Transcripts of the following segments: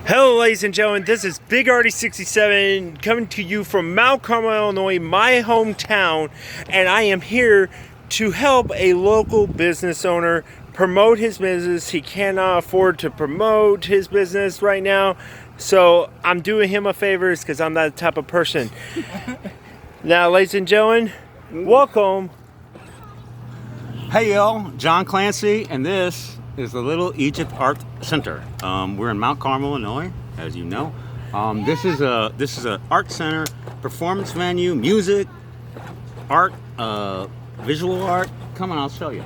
Hello, ladies and gentlemen. This is Big Artie 67 coming to you from Mount Carmel, Illinois, my hometown, and I am here to help a local business owner promote his business. He cannot afford to promote his business right now, so I'm doing him a favor because I'm that type of person. Now, ladies and gentlemen, welcome. Hey y'all, John Clancy, and this is the Little Egypt Art Center. We're in Mount Carmel, Illinois, as you know. This is a art center, performance venue, music, art, visual art. Come on, I'll show you.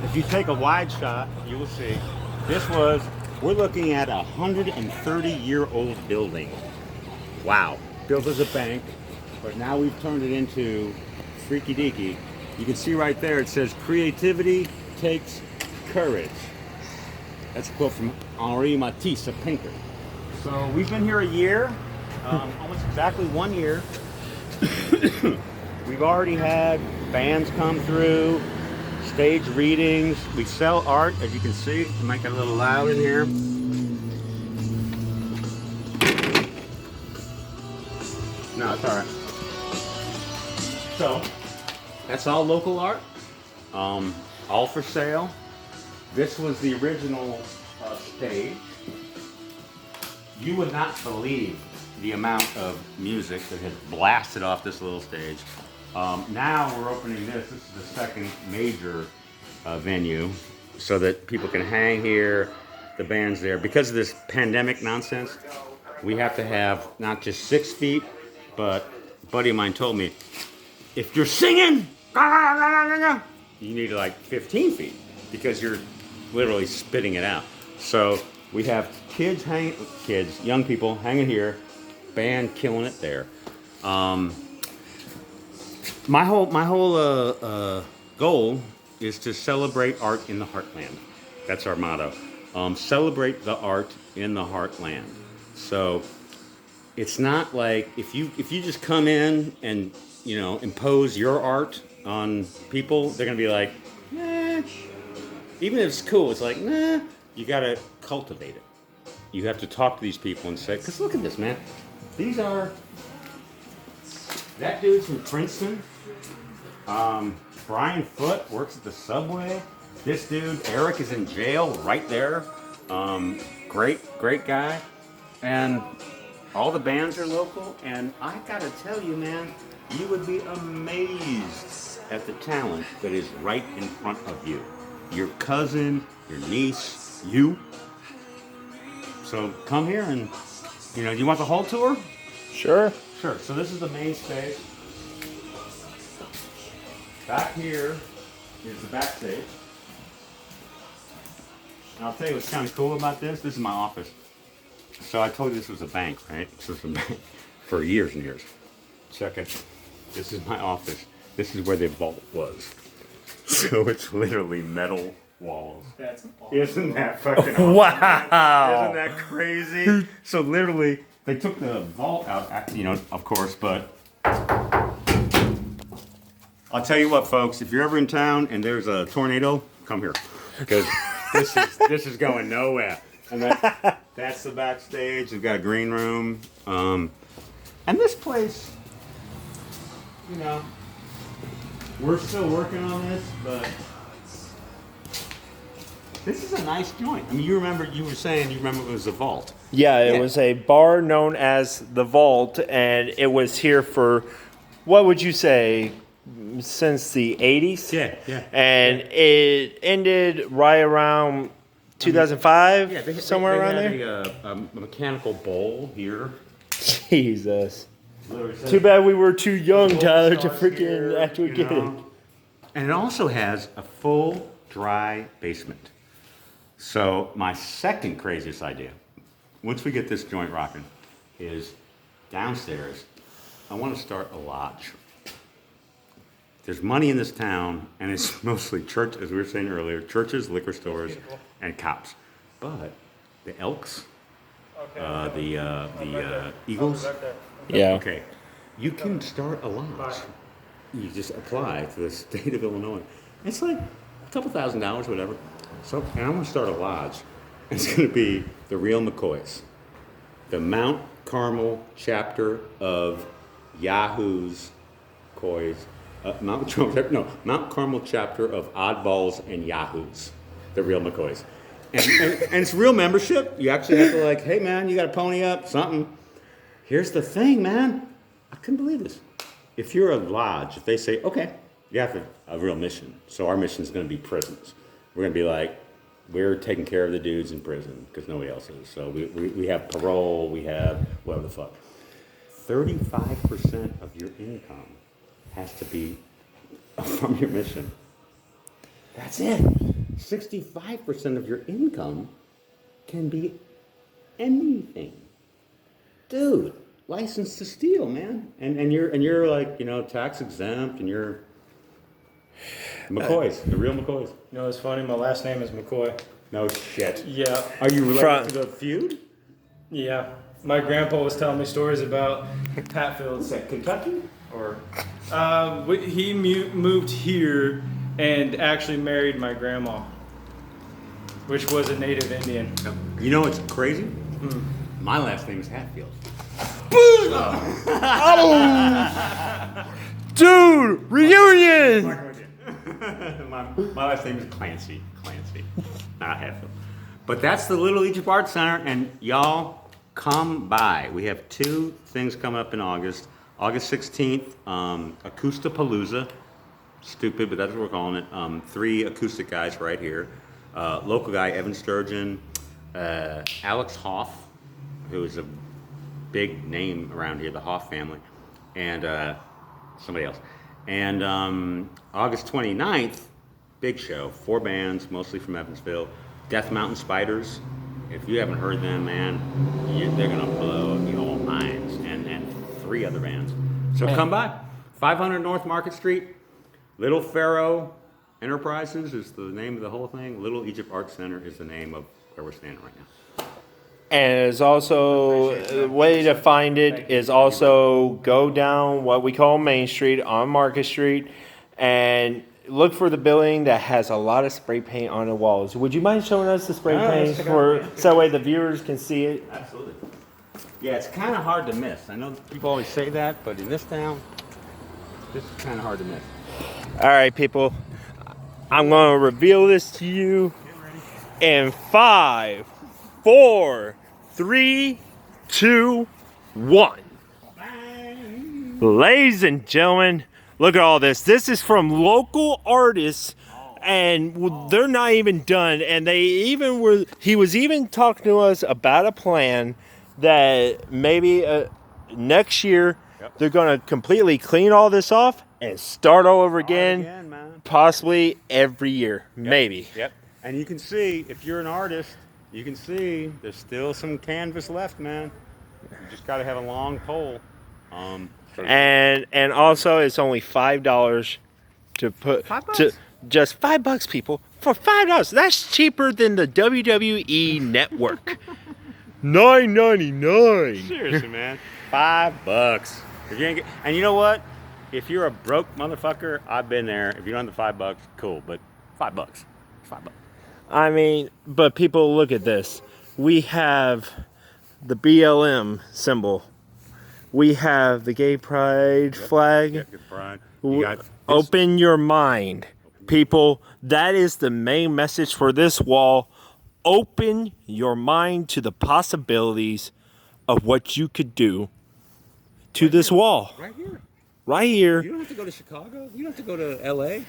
If you take a wide shot, you will see we're looking at a 130-year-old building. Wow, built as a bank, but now we've turned it into freaky deaky. You can see right there, it says, "Creativity takes courage." That's a quote from Henri Matisse, a painter. So we've been here a year, almost exactly 1 year. We've already had bands come through, stage readings. We sell art, as you can see. It might get a little loud in here. No, it's all right. So, that's all local art, all for sale. This was the original stage. You would not believe the amount of music that has blasted off this little stage. Now we're opening this. This is the second major venue so that people can hang here, the band's there. Because of this pandemic nonsense, we have to have not just 6 feet, but a buddy of mine told me, if you're singing, you need like 15 feet because you're literally spitting it out. So we have young people hanging here, band killing it there. My whole goal is to celebrate art in the heartland. That's our motto. Celebrate the art in the heartland. So it's not like if you just come in and impose your art on people, they're gonna be like, nah. Even if it's cool, it's like, nah. You gotta cultivate it. You have to talk to these people and say, because look at this, man. That dude's from Princeton. Brian Foote works at the Subway. This dude, Eric, is in jail right there. Great guy. And all the bands are local. And I gotta tell you, man, you would be amazed at the talent that is right in front of you. Your cousin, your niece, you. So come here and, you want the whole tour? Sure. Sure. So this is the main stage. Back here is the backstage. And I'll tell you what's kind of cool about this. This is my office. So I told you this was a bank, right? This was a bank for years and years. Check it. This is my office. This is where the vault was. So it's literally metal walls. That's awesome. Isn't that fucking awesome? Wow. Isn't that crazy? So literally, they took the vault out, of course, but I'll tell you what, folks, if you're ever in town and there's a tornado, come here. Because this is going nowhere. And that's the backstage. We've got a green room. And this place, we're still working on this, but this is a nice joint. I mean, you remember it was the Vault. Yeah, it was a bar known as the Vault, and it was here for, what would you say, since the 80s? Yeah. And it ended right around 2005, somewhere around there? They had a mechanical bowl here. Jesus. Too bad we were too young, Tyler, to freaking actually get it. And it also has a full dry basement. So my second craziest idea, once we get this joint rocking, is downstairs, I want to start a lodge. There's money in this town, and it's mostly church, as we were saying earlier, churches, liquor stores, and cops. But the Elks, the Eagles. Yeah. Okay, you can start a lodge. You just apply to the state of Illinois. It's like a couple $1,000, whatever. So, and I'm gonna start a lodge. It's going to be the real McCoys. The Mount Carmel chapter of Yahoo's Coys. Mount Carmel chapter of Oddballs and Yahoos. The real McCoys. And it's real membership. You actually have to like, hey man, you got to pony up, something. Here's the thing, man. I couldn't believe this. If you're a lodge, if they say, okay, you have a real mission. So our mission is going to be prisons. We're going to be like, we're taking care of the dudes in prison because nobody else is. So we have parole, we have whatever the fuck. 35% of your income has to be from your mission. That's it. 65% of your income can be anything. Dude, license to steal, man. And you're like, tax exempt and you're McCoys, the real McCoys. You know, it's funny. My last name is McCoy. No shit. Yeah. Are you related to the feud? Yeah. My grandpa was telling me stories about Hatfield. Is that Kentucky? Or He moved here and actually married my grandma, which was a native Indian. you know what's crazy? My last name is Hatfield. Dude, reunion! my last name is Clancy, not Hatfield. But that's the Little Egypt Art Center, and y'all come by. We have 2 things coming up in August. August 16th, Acoustapalooza. Stupid, but that's what we're calling it. 3 acoustic guys right here. Local guy, Evan Sturgeon, Alex Hoff, who is a big name around here, the Hoff family, and somebody else. And August 29th, big show, 4 bands, mostly from Evansville. Death Mountain Spiders. If you haven't heard them, man, they're gonna blow your minds. And 3 other bands. So come by. 500 North Market Street. Little Pharaoh Enterprises is the name of the whole thing. Little Egypt Art Center is the name of where we're standing right now. And it's also, the way to find it is also go down what we call Main Street on Market Street and look for the building that has a lot of spray paint on the walls. Would you mind showing us the spray paint so that way the viewers can see it? Absolutely. Yeah, it's kind of hard to miss. I know people always say that, but in this town, this is kind of hard to miss. All right, people. I'm going to reveal this to you in 5, 4, 3, 2, 1. Ladies and gentlemen, look at all this. This is from local artists, and they're not even done. And he was even talking to us about a plan that maybe next year they're going to completely clean all this off and start all over again, possibly every year, maybe. Yep. And you can see, if you're an artist, you can see there's still some canvas left, man. You just got to have a long pole. And also, it's only $5 to put to just $5, people, for $5. That's cheaper than the WWE Network. $9.99. Seriously, man. $5. If you ain't and you know what? If you're a broke motherfucker, I've been there. If you don't have the $5, cool. But $5. It's $5. I mean, but people, look at this. We have the BLM symbol. We have the gay pride flag. Yeah, good pride. Open your mind. People, that is the main message for this wall. Open your mind to the possibilities of what you could do to this wall. Right here. Right here. You don't have to go to Chicago. You don't have to go to LA.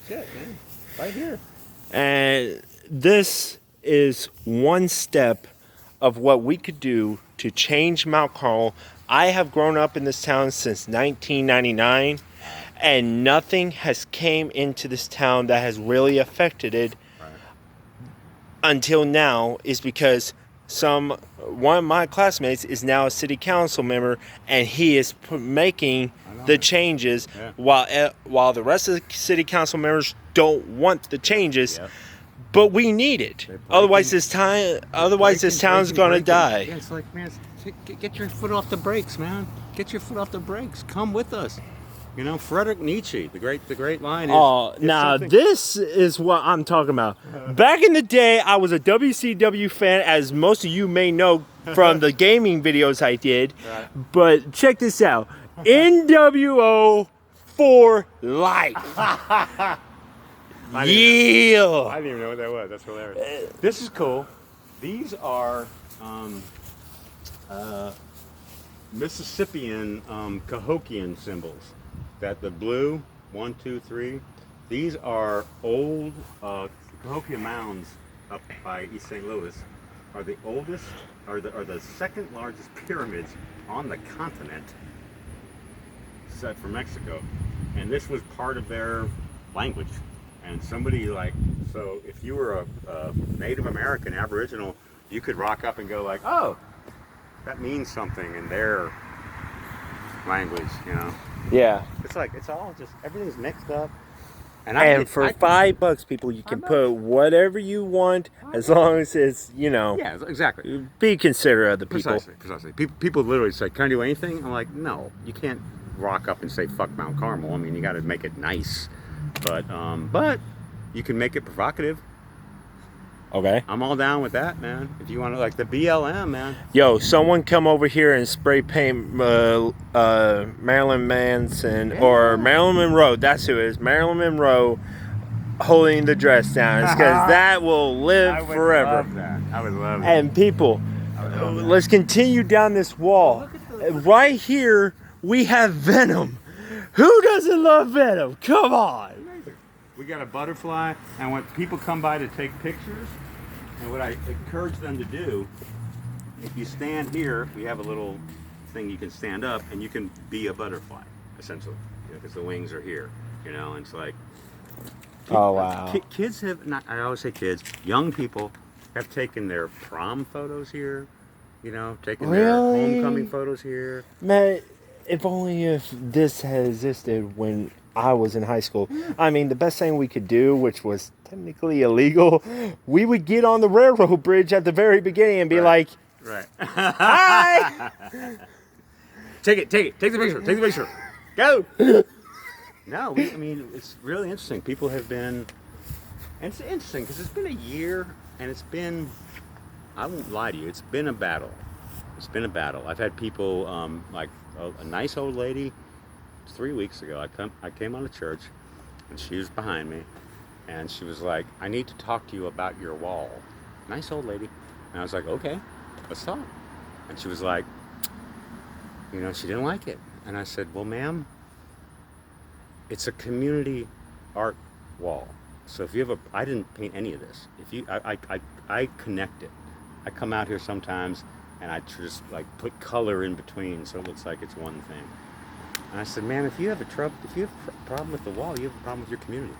Shit, man. Right here. And this is one step of what we could do to change Mount Carmel. I have grown up in this town since 1999, and nothing has came into this town that has really affected it until now, is because one of my classmates is now a city council member, and he is making the changes while the rest of the city council members don't want the changes. But we need it. Otherwise this town's gonna die. Yeah, it's like, man, get your foot off the brakes, man. Get your foot off the brakes. Come with us. You know, Friedrich Nietzsche, the great line is. Oh, if now something- this is what I'm talking about. Back in the day, I was a WCW fan, as most of you may know from the gaming videos I did. Right. But check this out. NWO for life. I Yeah. didn't even know what that was. That's hilarious. This is cool. These are Mississippian Cahokian symbols. That the blue, 1, 2, 3. These are old Cahokia mounds up by East St. Louis. Are the oldest, are the second largest pyramids on the continent, set for Mexico, and this was part of their language. And somebody like, so if you were a Native American Aboriginal, you could rock up and go like, oh, that means something in their language, you know. Yeah. It's like it's all just everything's mixed up. And for $5, people, you can put whatever you want as long as it's, yeah, exactly. be considerate of the people. Precisely. People literally say, "Can I do anything?" I'm like, "No, you can't rock up and say fuck Mount Carmel. I mean, you got to make it nice, but you can make it provocative. Okay. I'm all down with that, man. If you want to, like the BLM, man. Yo, someone come over here and spray paint Marilyn Manson or Marilyn Monroe. That's who it is. Marilyn Monroe holding the dress down. It's because that will live forever. Love that. I would love that. And people, let's continue down this wall. Right here, we have Venom. Who doesn't love Venom? Come on. We got a butterfly, and when people come by to take pictures, and what I encourage them to do, if you stand here, we have a little thing you can stand up, and you can be a butterfly, essentially, because the wings are here, and it's like. Oh, wow. Kids have not. I always say kids. Young people have taken their prom photos here, taking their homecoming photos here. Man, if only if this had existed when I was in high school. I mean, the best thing we could do, which was technically illegal, we would get on the railroad bridge at the very beginning and be like, Right. hi! Take the picture. Go! No, I mean, it's really interesting. People have been, and it's interesting because it's been a year, and it's been, I won't lie to you, it's been a battle. I've had people, like a nice old lady, 3 weeks ago, I came out of church, and she was behind me, and she was like, I need to talk to you about your wall. Nice old lady. And I was like, okay, let's talk. And she was like, she didn't like it. And I said, well, ma'am, it's a community art wall. So if you have I didn't paint any of this. If you, I connect it. I come out here sometimes and I just like put color in between so it looks like it's one thing. And I said, ma'am, if you have a problem with the wall, you have a problem with your community.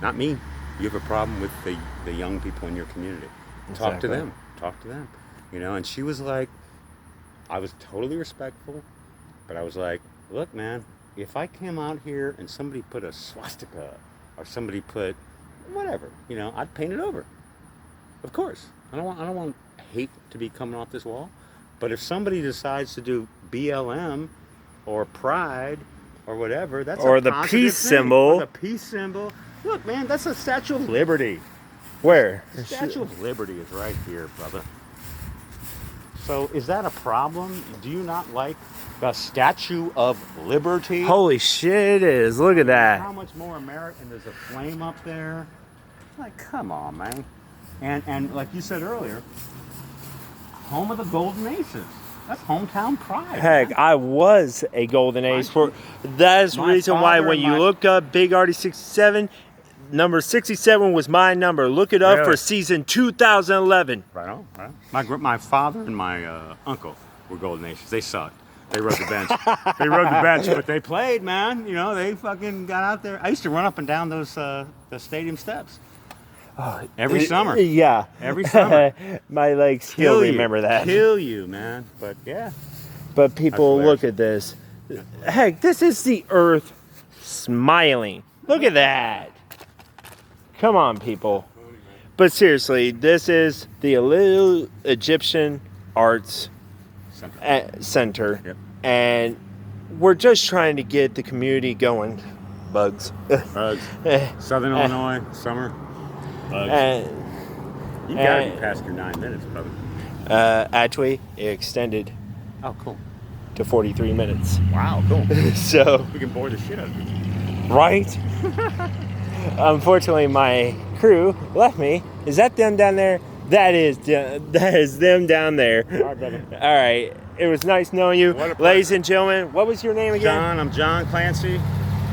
Not me. You have a problem with the young people in your community. Talk to them. And she was like, I was totally respectful, but I was like, look, man, if I came out here and somebody put a swastika or somebody put whatever, I'd paint it over. Of course. I don't want hate to be coming off this wall. But if somebody decides to do BLM or pride or whatever, that's or a the positive peace thing. symbol. Or the peace symbol. Look, man, that's a Statue of Liberty. Where? The Statue of Liberty is right here, brother. So is that a problem? Do you not like the Statue of Liberty? Holy shit, it is. Look at that. How much more American? There's a flame up there. Like, come on, man. And like you said earlier, home of the Golden Aces. That's hometown pride. Heck, man. I was a Golden Ace. That is the My reason why father when and you my- look up Big Artie 67, number 67 was my number. Look it up Really? for season 2011. Right on, right on. My father and my uncle were Golden Aces. They sucked. They rode the bench. But they played, man. They fucking got out there. I used to run up and down those the stadium steps. Every summer. Yeah. Every summer. My legs still remember that. Kill you, man. But yeah. But people, That's look at this. Heck, this is the earth smiling. Look at that. Come on, people. But seriously, this is the Little Egyptian Arts Center. Yep. And we're just trying to get the community going. Bugs. Bugs. Southern Illinois, summer. Bugs. And You gotta be past your 9 minutes, brother. actually, it extended Oh, cool. to 43 minutes. Wow, cool. So, We can bore the shit out of you. right? Unfortunately, my crew left me. Is that them down there? That is them down there. All right, brother. All right. It was nice knowing you. What a pleasure. Ladies and gentlemen, what was your name again? John, I'm John Clancy.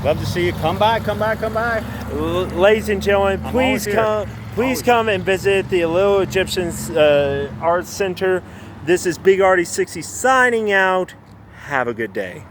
Love to see you. Come by, come by, come by. Ladies and gentlemen, I'm please always here. come. Please Always. come and visit the Little Egyptians Art Center. This is Big Artie 60 signing out. Have a good day.